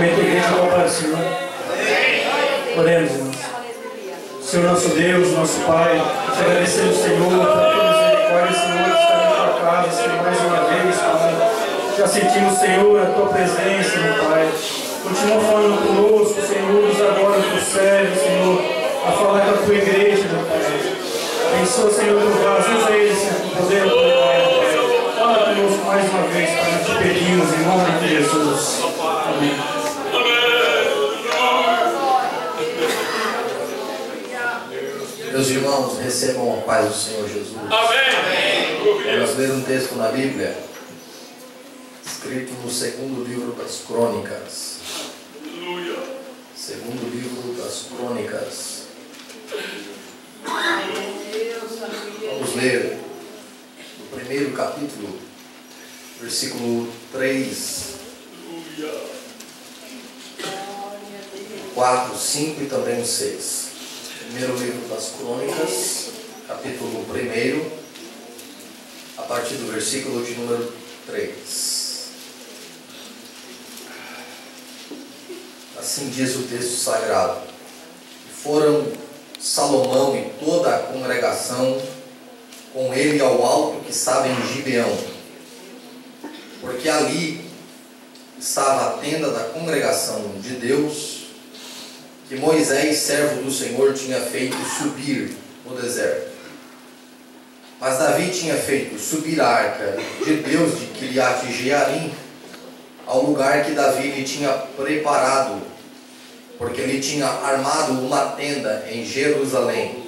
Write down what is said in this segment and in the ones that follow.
Amém. Tua igreja com a paz do Senhor. Oremos, irmãos. Senhor nosso Deus, nosso Pai, te agradecemos, Senhor, por tua misericórdia, Senhor, de estar na tua casa, Senhor, mais uma vez, Pai. Já sentimos, Senhor, a tua presença, meu Pai. Continua falando conosco, Senhor, nos agora do serve, Senhor, a falar com a tua igreja, meu Pai. Abençoa, Senhor, teu vaso, usa ele, Senhor, com poder, meu Pai. Fala conosco mais uma vez, Pai, nós te pedimos, em nome de Jesus. Amém. Meus irmãos, recebam a paz do Senhor Jesus. Amém. Vamos ler um texto na Bíblia, escrito no segundo livro das Crônicas. Segundo livro das Crônicas. Vamos ler o primeiro capítulo, versículo 3, 4, 5 e também o 6. Primeiro livro das Crônicas, capítulo 1, a partir do versículo de número 3. Assim diz o texto sagrado: E foram Salomão e toda a congregação com ele ao alto que estava em Gibeão, porque ali estava a tenda da congregação de Deus, que Moisés, servo do Senhor, tinha feito subir no deserto. Mas Davi tinha feito subir a arca de Deus de Quiriate-Jearim ao lugar que Davi lhe tinha preparado, porque ele tinha armado uma tenda em Jerusalém.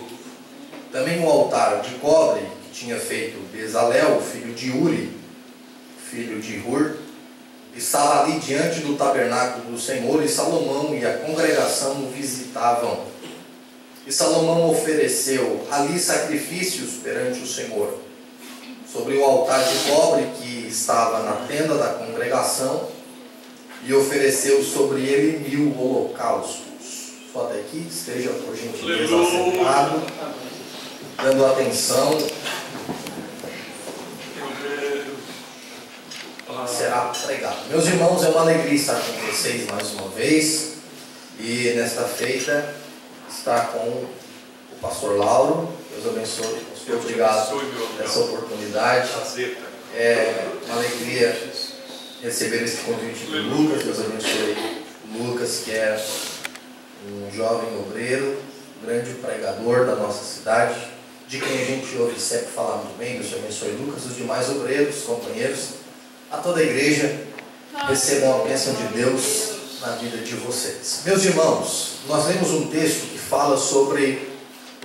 Também o altar de cobre que tinha feito Bezalel, filho de Uri, filho de Hur, estava ali diante do tabernáculo do Senhor, e Salomão e a congregação o visitavam. E Salomão ofereceu ali sacrifícios perante o Senhor, sobre o altar de cobre que estava na tenda da congregação, e ofereceu sobre ele 1000 holocaustos. Só até aqui, esteja por gentileza sentado, dando atenção. Será pregado. Meus irmãos, é uma alegria estar com vocês mais uma vez, e nesta feita estar com o pastor Lauro. Deus abençoe. Pastor, obrigado por essa oportunidade. É uma alegria receber esse convite de Lucas. Deus abençoe Lucas, que é um jovem obreiro, grande pregador da nossa cidade, de quem a gente ouve sempre falar muito bem. Deus abençoe Lucas, os demais obreiros, companheiros. A toda a igreja, recebam a bênção de Deus na vida de vocês. Meus irmãos, nós lemos um texto que fala sobre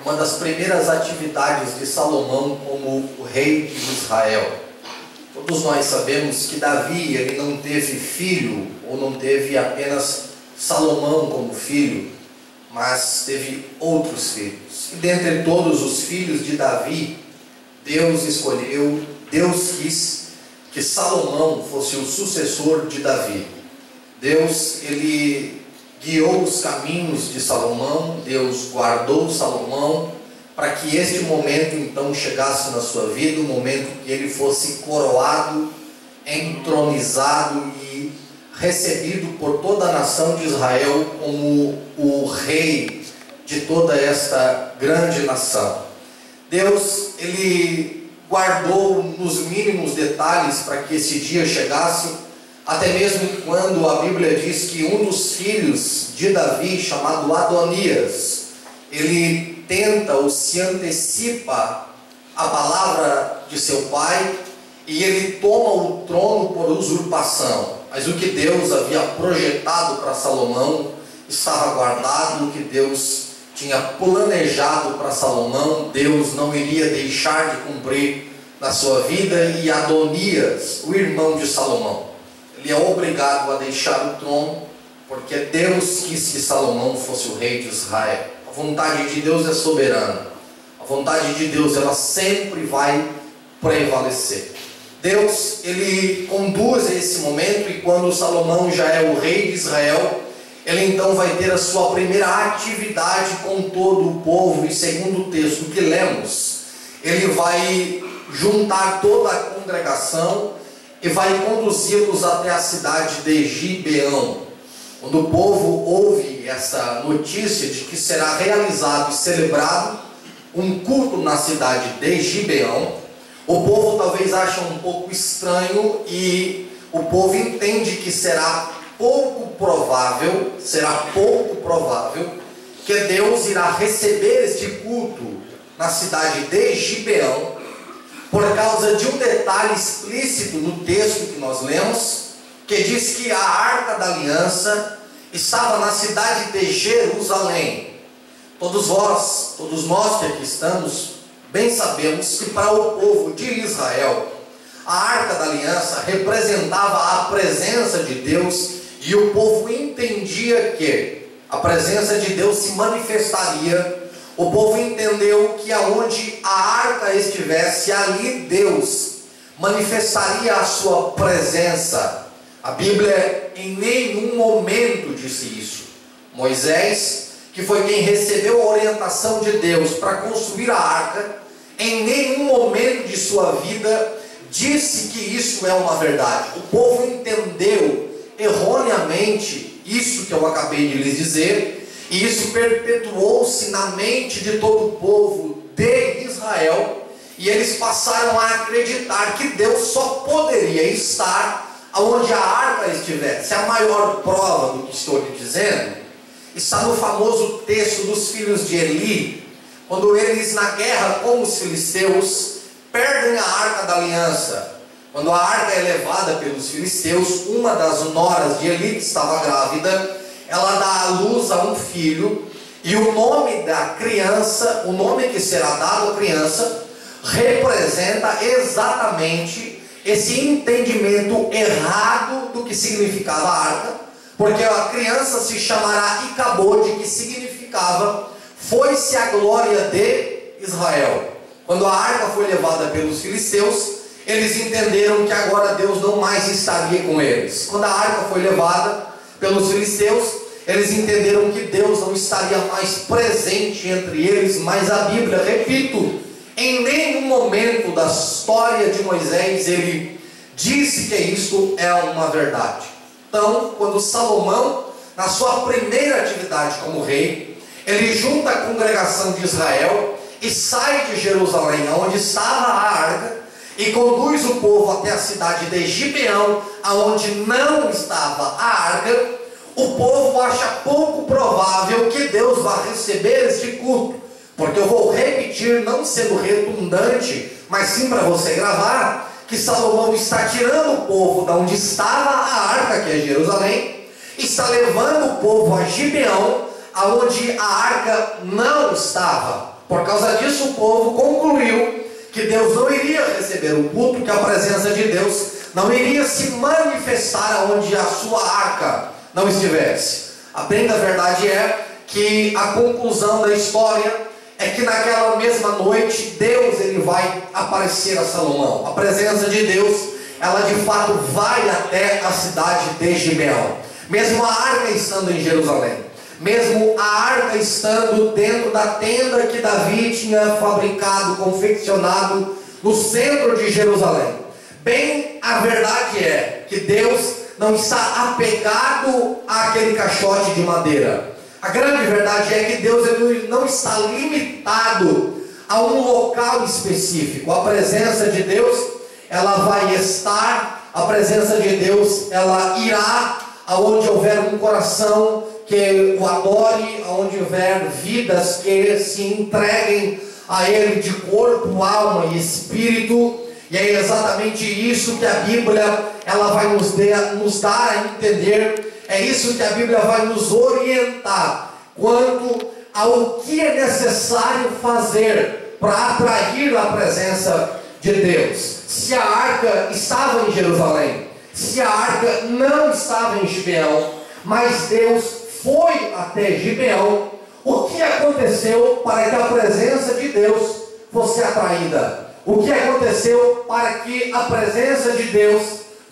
uma das primeiras atividades de Salomão como o rei de Israel. Todos nós sabemos que Davi, ele não teve filho, ou não teve apenas Salomão como filho, mas teve outros filhos. E dentre todos os filhos de Davi, Deus escolheu, Deus quis que Salomão fosse o sucessor de Davi. Deus, ele guiou os caminhos de Salomão, Deus guardou Salomão, para que este momento então chegasse na sua vida, o momento que ele fosse coroado, entronizado e recebido por toda a nação de Israel como o rei de toda esta grande nação. Deus, ele guardou nos mínimos detalhes para que esse dia chegasse, até mesmo quando a Bíblia diz que um dos filhos de Davi, chamado Adonias, ele tenta ou se antecipa a palavra de seu pai, e ele toma o trono por usurpação. Mas o que Deus havia projetado para Salomão estava guardado. O que Deus tinha planejado para Salomão, Deus não iria deixar de cumprir na sua vida. E Adonias, o irmão de Salomão, ele é obrigado a deixar o trono, porque Deus quis que Salomão fosse o rei de Israel. A vontade de Deus é soberana. A vontade de Deus, ela sempre vai prevalecer. Deus, ele conduz a esse momento, e quando Salomão já é o rei de Israel, ele então vai ter a sua primeira atividade com todo o povo. E segundo o texto que lemos, ele vai juntar toda a congregação e vai conduzi-los até a cidade de Gibeão. Quando o povo ouve essa notícia de que será realizado e celebrado um culto na cidade de Gibeão, o povo talvez ache um pouco estranho e o povo entende que será pouco provável que Deus irá receber este culto na cidade de Gibeão, por causa de um detalhe explícito no texto que nós lemos, que diz que a Arca da Aliança estava na cidade de Jerusalém. Todos nós que aqui estamos, bem sabemos que para o povo de Israel, a Arca da Aliança representava a presença de Deus, e o povo entendia que a presença de Deus se manifestaria. O povo entendeu que aonde a arca estivesse, ali Deus manifestaria a sua presença. A Bíblia em nenhum momento disse isso. Moisés, que foi quem recebeu a orientação de Deus para construir a arca, em nenhum momento de sua vida disse que isso é uma verdade. O povo entendeu erroneamente isso que eu acabei de lhes dizer, e isso perpetuou-se na mente de todo o povo de Israel, e eles passaram a acreditar que Deus só poderia estar onde a arca estivesse. A maior prova do que estou lhe dizendo está no famoso texto dos filhos de Eli, quando eles, na guerra com os filisteus, perdem a Arca da Aliança. Quando a arca é levada pelos filisteus, uma das noras de Eli, que estava grávida, ela dá à luz a um filho, e o nome da criança, o nome que será dado à criança, representa exatamente esse entendimento errado do que significava a arca, porque a criança se chamará Icabode, que significava foi-se a glória de Israel. Quando a arca foi levada pelos filisteus, eles entenderam que agora Deus não mais estaria com eles. Quando a arca foi levada pelos filisteus, eles entenderam que Deus não estaria mais presente entre eles. Mas a Bíblia, repito, em nenhum momento da história de Moisés ele disse que isso é uma verdade. Então, quando Salomão, na sua primeira atividade como rei, ele junta a congregação de Israel e sai de Jerusalém, onde estava a arca, e conduz o povo até a cidade de Gibeão, aonde não estava a arca, o povo acha pouco provável que Deus vá receber este culto, porque eu vou repetir, não sendo redundante, mas sim para você gravar, que Salomão está tirando o povo da onde estava a arca, que é Jerusalém, está levando o povo a Gibeão, aonde a arca não estava. Por causa disso, o povo concluiu que Deus não iria receber o culto, que a presença de Deus não iria se manifestar onde a sua arca não estivesse. A bem da verdade é que a conclusão da história é que naquela mesma noite Deus ele vai aparecer a Salomão. A presença de Deus, ela de fato vai até a cidade de Gibeão, mesmo a arca estando em Jerusalém, mesmo a arca estando dentro da tenda que Davi tinha fabricado, confeccionado no centro de Jerusalém. Bem, a verdade é que Deus não está apegado àquele caixote de madeira. A grande verdade é que Deus ele não está limitado a um local específico. A presença de Deus, ela vai estar, a presença de Deus, ela irá aonde houver um coração que o adore, aonde houver vidas que se entreguem a Ele de corpo, alma e espírito. E é exatamente isso que a Bíblia ela vai nos dar a entender. É isso que a Bíblia vai nos orientar quanto ao que é necessário fazer para atrair a presença de Deus. Se a arca estava em Jerusalém, se a arca não estava em Gibeão, mas Deus foi até Gibeão, o que aconteceu para que a presença de Deus fosse atraída? O que aconteceu para que a presença de Deus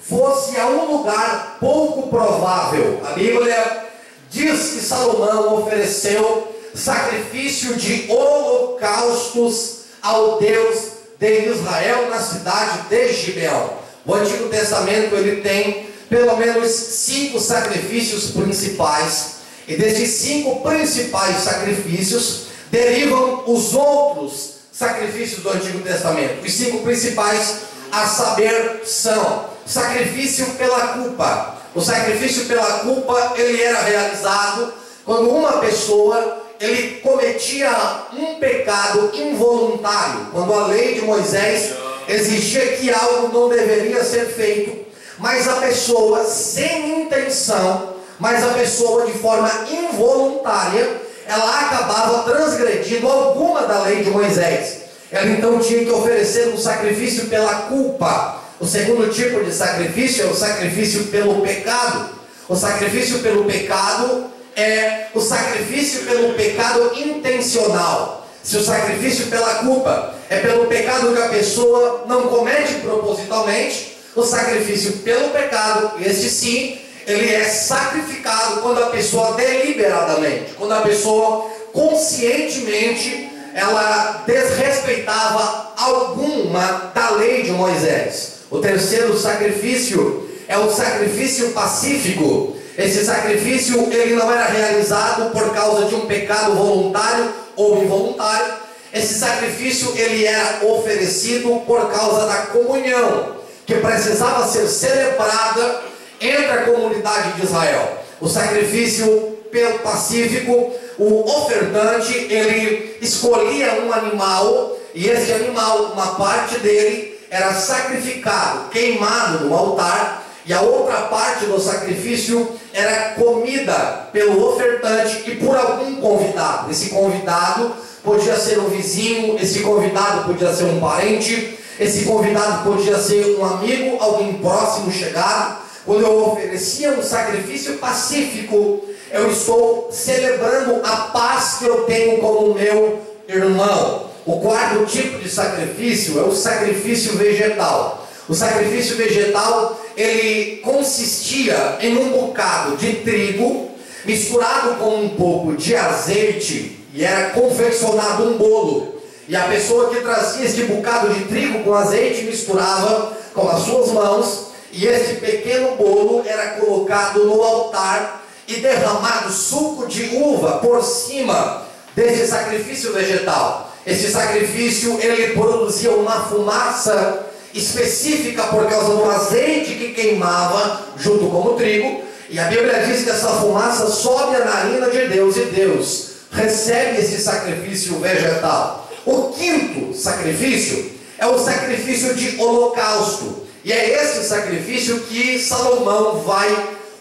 fosse a um lugar pouco provável? A Bíblia diz que Salomão ofereceu sacrifício de holocaustos ao Deus de Israel na cidade de Gibeão. O Antigo Testamento ele tem pelo menos 5 sacrifícios principais, e desses 5 principais sacrifícios derivam os outros sacrifícios do Antigo Testamento. Os 5 principais, a saber, são sacrifício pela culpa. O sacrifício pela culpa, ele era realizado quando uma pessoa, ele cometia um pecado involuntário, quando a lei de Moisés exigia que algo não deveria ser feito, mas a pessoa sem intenção, mas a pessoa de forma involuntária, ela acabava transgredindo alguma da lei de Moisés. Ela então tinha que oferecer um sacrifício pela culpa. O segundo tipo de sacrifício é o sacrifício pelo pecado. O sacrifício pelo pecado é o sacrifício pelo pecado intencional. Se o sacrifício pela culpa é pelo pecado que a pessoa não comete propositalmente, o sacrifício pelo pecado, este sim, ele é sacrificado quando a pessoa deliberadamente, quando a pessoa conscientemente, ela desrespeitava alguma da lei de Moisés. O terceiro sacrifício é o sacrifício pacífico. Esse sacrifício, ele não era realizado por causa de um pecado voluntário ou involuntário. Esse sacrifício, ele era oferecido por causa da comunhão, que precisava ser celebrada entre a comunidade de Israel. O sacrifício pelo pacífico, o ofertante, ele escolhia um animal, e esse animal, uma parte dele, era sacrificado, queimado no altar, e a outra parte do sacrifício era comida pelo ofertante e por algum convidado. Esse convidado podia ser um vizinho, esse convidado podia ser um parente, esse convidado podia ser um amigo, alguém próximo chegado. Quando eu oferecia um sacrifício pacífico, eu estou celebrando a paz que eu tenho com o meu irmão. O quarto tipo de sacrifício é o sacrifício vegetal. O sacrifício vegetal, ele consistia em um bocado de trigo misturado com um pouco de azeite, e era confeccionado um bolo. E a pessoa que trazia esse bocado de trigo com azeite misturava com as suas mãos, e esse pequeno bolo era colocado no altar e derramado suco de uva por cima desse sacrifício vegetal. Esse sacrifício, ele produzia uma fumaça específica por causa do azeite que queimava junto com o trigo, e a Bíblia diz que essa fumaça sobe a narina de Deus, e Deus recebe esse sacrifício vegetal. O quinto sacrifício é o sacrifício de holocausto, e é esse sacrifício que Salomão vai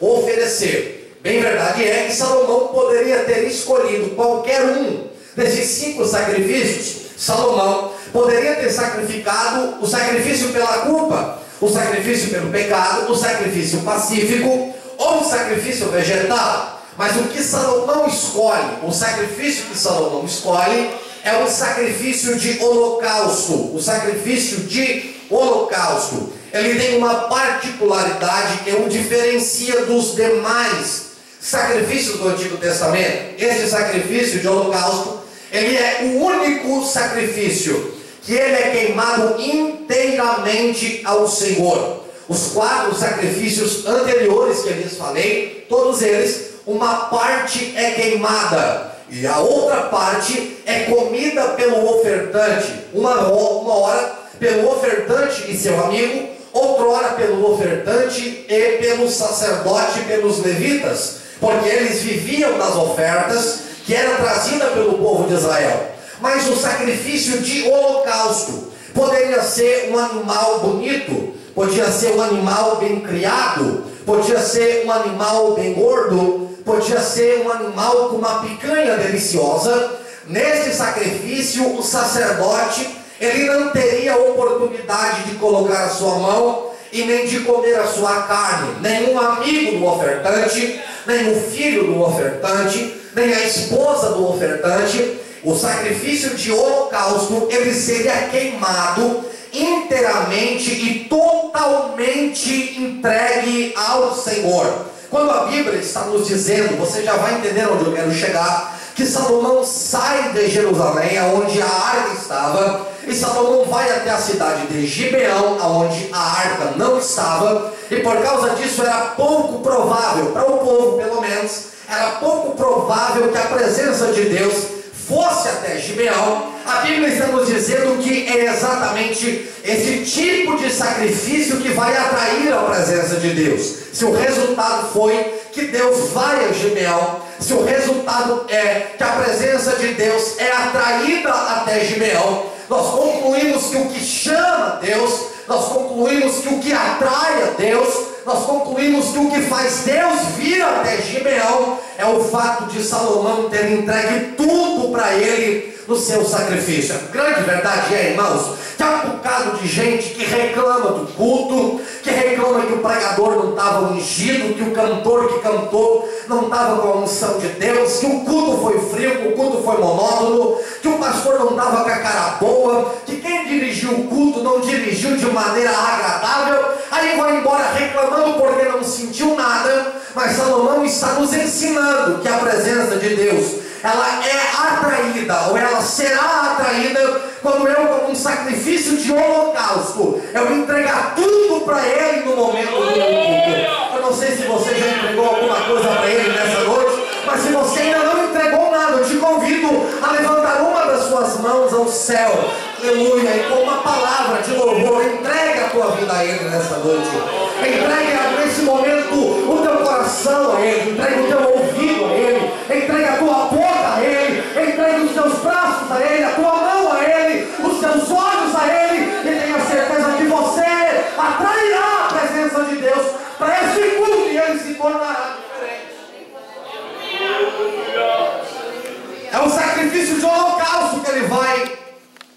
oferecer. Bem verdade é que Salomão poderia ter escolhido qualquer um desses 5 sacrifícios. Salomão poderia ter sacrificado o sacrifício pela culpa, o sacrifício pelo pecado, o sacrifício pacífico ou o sacrifício vegetal. Mas o que Salomão escolhe, o sacrifício que Salomão escolhe, é o sacrifício de holocausto. O sacrifício de holocausto, ele tem uma particularidade que o diferencia dos demais sacrifícios do Antigo Testamento. Esse sacrifício de holocausto, ele é o único sacrifício que ele é queimado inteiramente ao Senhor. Os 4 sacrifícios anteriores que eu lhes falei, todos eles, uma parte é queimada e a outra parte é comida pelo ofertante. Uma hora pelo ofertante e seu amigo, outra hora pelo ofertante e pelo sacerdote, pelos levitas, porque eles viviam das ofertas que era trazida pelo povo de Israel. Mas o sacrifício de holocausto poderia ser um animal bonito, podia ser um animal bem criado, podia ser um animal bem gordo, podia ser um animal com uma picanha deliciosa. Nesse sacrifício, o sacerdote, ele não teria oportunidade de colocar a sua mão e nem de comer a sua carne. Nenhum amigo do ofertante, nem o filho do ofertante, nem a esposa do ofertante. O sacrifício de holocausto, ele seria queimado inteiramente e totalmente entregue ao Senhor. Quando a Bíblia está nos dizendo, você já vai entender onde eu quero chegar, que Salomão sai de Jerusalém, onde a arca estava, E Salomão vai até a cidade de Gibeão, onde a arca não estava, e por causa disso era pouco provável, para o povo pelo menos, era pouco provável que a presença de Deus fosse até Gibeão. A Bíblia está nos dizendo que é exatamente esse tipo de sacrifício que vai atrair a presença de Deus. Se o resultado foi que Deus vai a Gibeão, se o resultado é que a presença de Deus é atraída até Gibeão, nós concluímos que o que chama Deus, nós concluímos que o que atrai a Deus, nós concluímos que o que faz Deus vir até Gibeão é o fato de Salomão ter entregue tudo para ele no seu sacrifício. A grande verdade é, irmãos, que há um bocado de gente que reclama do culto, que reclama que o pregador não estava ungido, que o cantor que cantou não estava com a unção de Deus, que o culto foi frio, que o culto foi monótono, que o pastor não estava com a cara boa, que quem dirigiu o culto não dirigiu de maneira agradável. Aí vai embora reclamando porque não sentiu nada. Mas Salomão está nos ensinando que a presença de Deus, ela é atraída, ou ela será atraída, quando eu, como um sacrifício de holocausto, eu entregar tudo para Ele no momento do meu culto. Eu não sei se você já entregou alguma coisa para Ele nessa noite, mas se você ainda não entregou nada, eu te convido a levantar uma das suas mãos ao céu, aleluia, e com uma palavra de louvor, entregue a tua vida a Ele nessa noite. Entregue nesse momento o teu coração a Ele, entregue o teu ouvido a Ele, entregue a tua boca a Ele, entregue os teus braços a Ele, a tua mão a Ele, os teus olhos a Ele, e tenha certeza que você atrairá a presença de Deus para esse culto e Ele se tornará diferente. É o sacrifício de holocausto que Ele vai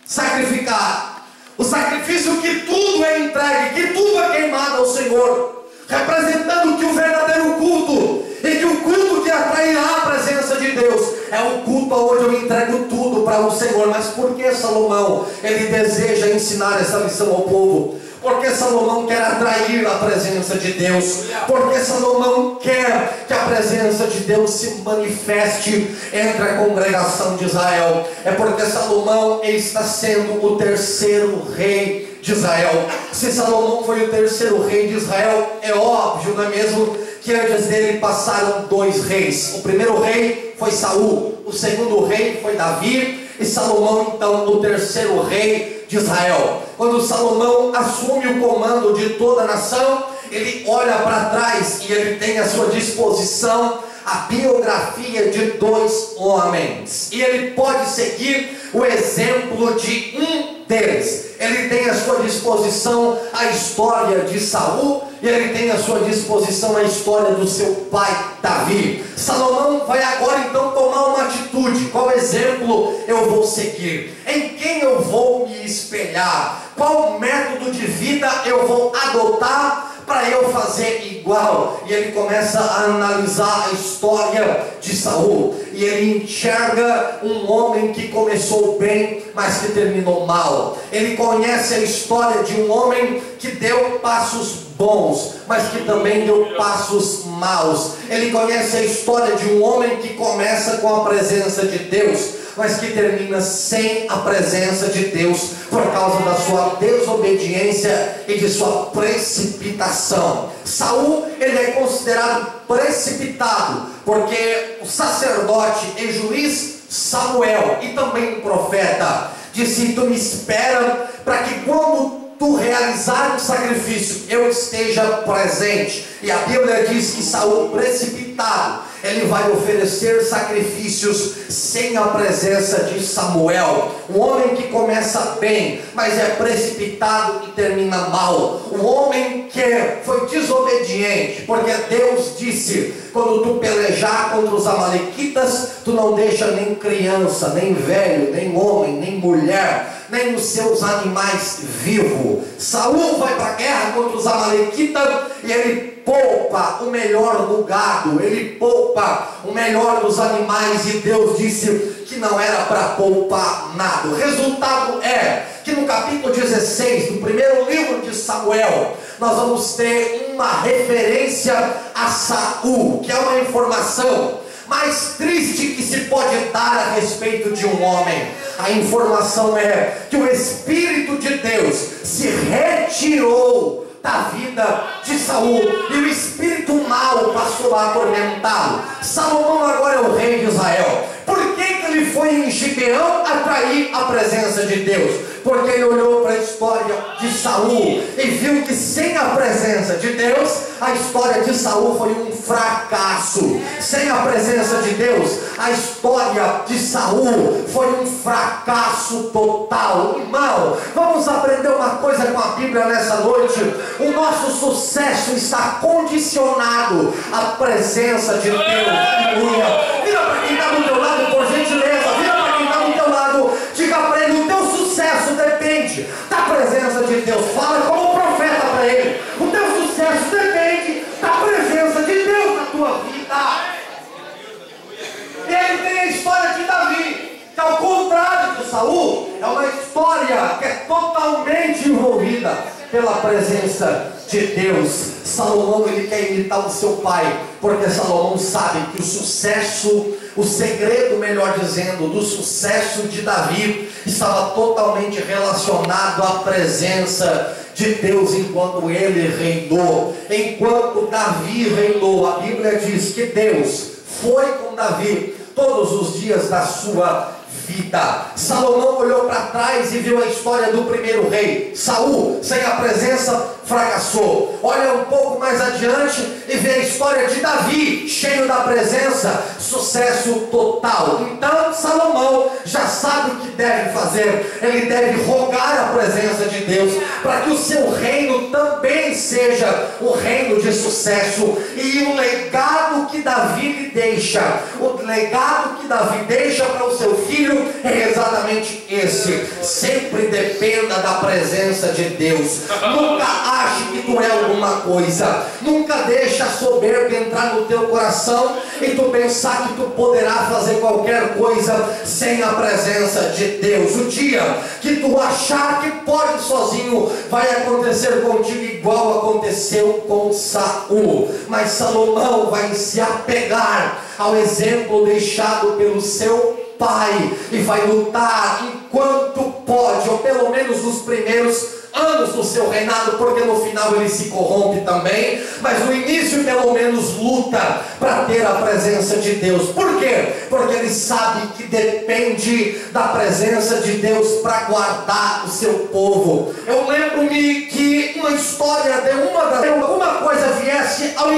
sacrificar. O sacrifício que tudo é entregue, que tudo é queimado ao Senhor, representando que o verdadeiro culto, e que o culto que atrairá a presença de Deus, é o culto onde eu entrego tudo para o Senhor. Mas por que Salomão, ele deseja ensinar essa lição ao povo? Porque Salomão quer atrair a presença de Deus, porque Salomão quer que a presença de Deus se manifeste entre a congregação de Israel. É porque Salomão está sendo o terceiro rei de Israel. Se Salomão foi o terceiro rei de Israel, é óbvio, não é mesmo, que antes dele passaram dois reis. O primeiro rei foi Saul, o segundo rei foi Davi, e Salomão então o terceiro rei de Israel. Quando Salomão assume o comando de toda a nação, ele olha para trás e ele tem à sua disposição a biografia de dois homens, e ele pode seguir o exemplo de um deles. Ele tem à sua disposição a história de Saul, e ele tem à sua disposição a história do seu pai Davi. Salomão vai agora então tomar uma atitude. Qual exemplo eu vou seguir? Em quem eu vou me espelhar? Qual método de vida eu vou adotar para eu fazer igual? E ele começa a analisar a história de Saul, e ele enxerga um homem que começou bem, mas que terminou mal. Ele conhece a história de um homem que deu passos bons, mas que também deu passos maus. Ele conhece a história de um homem que começa com a presença de Deus, mas que termina sem a presença de Deus, por causa da sua desobediência e de sua precipitação. Saul, ele é considerado precipitado, porque o sacerdote e juiz Samuel, e também o profeta, disse: tu me espera para que quando tu realizar um sacrifício, eu esteja presente. E a Bíblia diz que Saul, precipitado, ele vai oferecer sacrifícios sem a presença de Samuel. Um homem que começa bem, mas é precipitado e termina mal. Um homem que foi desobediente, porque Deus disse: quando tu pelejar contra os amalequitas, tu não deixa nem criança, nem velho, nem homem, nem mulher, nem os seus animais vivos. Saul vai para a guerra contra os amalequitas, e ele poupa o melhor do gado, ele poupa o melhor dos animais, e Deus disse que não era para poupar nada. O resultado é que no capítulo 16 do primeiro livro de Samuel, nós vamos ter uma referência a Saul, que é uma informação mais triste que se pode dar a respeito de um homem. A informação é que o Espírito de Deus se retirou da vida de Saul, e o espírito mau passou a atormentá-lo. Salomão agora é o rei de Israel. Por que ele foi em Gibeão atrair a presença de Deus? Porque ele olhou para a história de Saul e viu que sem a presença de Deus, a história de Saul foi um fracasso. Sem a presença de Deus, a história de Saul foi um fracasso total. Irmão, vamos aprender uma coisa com a Bíblia nessa noite. O nosso sucesso está condicionado à presença de Deus. Aleluia. Vira para quem está do teu lado, por gentileza. Vira para quem está do teu lado. Diga para ele: o teu sucesso depende da presença de Deus. Fala como profeta para ele: o teu sucesso depende da presença de Deus na tua vida. E aí tem a história de Davi, que ao contrário de Saul, é uma história que é totalmente envolvida pela presença de Deus. Salomão, ele quer imitar o seu pai, porque Salomão sabe que o sucesso, o segredo, melhor dizendo, do sucesso de Davi estava totalmente relacionado à presença de Deus enquanto ele reinou. Enquanto Davi reinou, a Bíblia diz que Deus foi com Davi todos os dias da sua vida. Salomão olhou para trás e viu a história do primeiro rei, Saul, sem a presença, fracassou. Olha um pouco mais adiante e vê a história de Davi, cheio da presença, sucesso total. Então Salomão já sabe o que deve fazer. Ele deve rogar a presença de Deus para que o seu reino também seja o reino de sucesso. E o legado que Davi lhe deixa, o legado que Davi deixa para o seu filho é exatamente esse: sempre dependa da presença de Deus. Nunca ache que tu é alguma coisa. Nunca deixe a soberba entrar no teu coração e tu pensar que tu poderá fazer qualquer coisa sem a presença de Deus. O dia que tu achar que pode sozinho, vai acontecer contigo igual aconteceu com Saul. Mas Salomão vai se apegar ao exemplo deixado pelo seu pai e vai lutar enquanto pode, ou pelo menos nos primeiros anos do seu reinado, porque no final ele se corrompe também, mas no início pelo menos luta para ter a presença de Deus. Por quê? Porque ele sabe que depende da presença de Deus para guardar o seu povo. Eu lembro-me que uma história de alguma coisa viesse ao